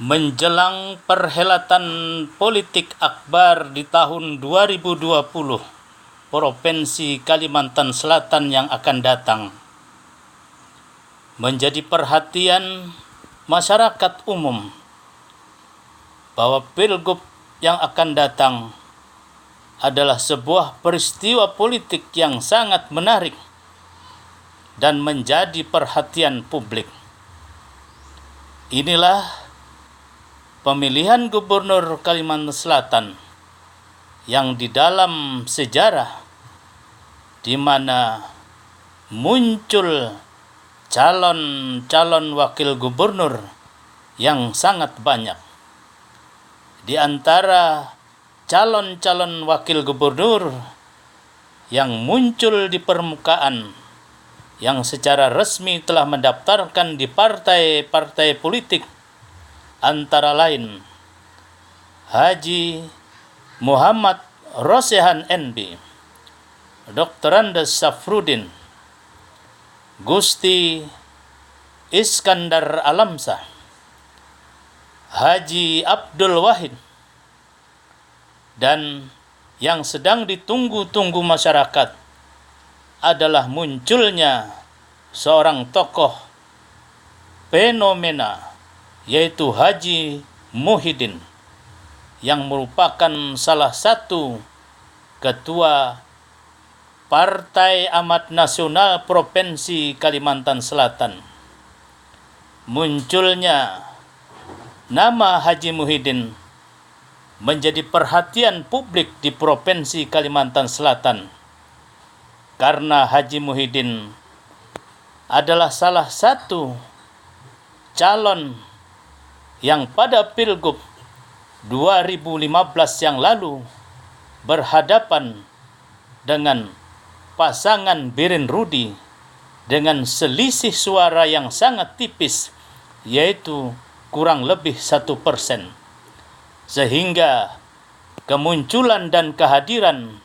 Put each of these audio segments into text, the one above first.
Menjelang perhelatan politik akbar di tahun 2020, Provinsi Kalimantan Selatan yang akan datang, menjadi perhatian masyarakat umum bahwa Pilgub yang akan datang adalah sebuah peristiwa politik yang sangat menarik dan menjadi perhatian publik. Inilah pemilihan Gubernur Kalimantan Selatan yang di dalam sejarah di mana muncul calon wakil gubernur yang sangat banyak. Di antara calon wakil gubernur yang muncul di permukaan, yang secara resmi telah mendaftarkan di partai-partai politik, antara lain Haji Muhammad Rosehan NB, Dr. Andes Safrudin, Gusti Iskandar Alamsah, Haji Abdul Wahid, dan yang sedang ditunggu-tunggu masyarakat adalah munculnya seorang tokoh fenomena, yaitu Haji Muhyiddin, yang merupakan salah satu ketua Partai Amanat Nasional Provinsi Kalimantan Selatan. Munculnya nama Haji Muhyiddin menjadi perhatian publik di Provinsi Kalimantan Selatan karena Haji Muhyiddin adalah salah satu calon yang pada Pilgub 2015 yang lalu berhadapan dengan pasangan Birin Rudi dengan selisih suara yang sangat tipis, yaitu kurang lebih 1%. Sehingga kemunculan dan kehadiran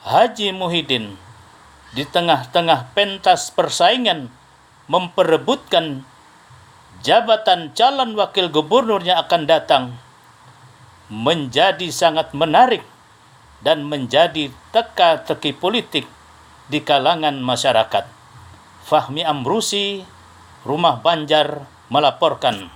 Haji Muhyiddin di tengah-tengah pentas persaingan memperebutkan jabatan calon wakil gubernur yang akan datang menjadi sangat menarik dan menjadi teka-teki politik di kalangan masyarakat. Fahmi Amrusi, Rumah Banjar, melaporkan.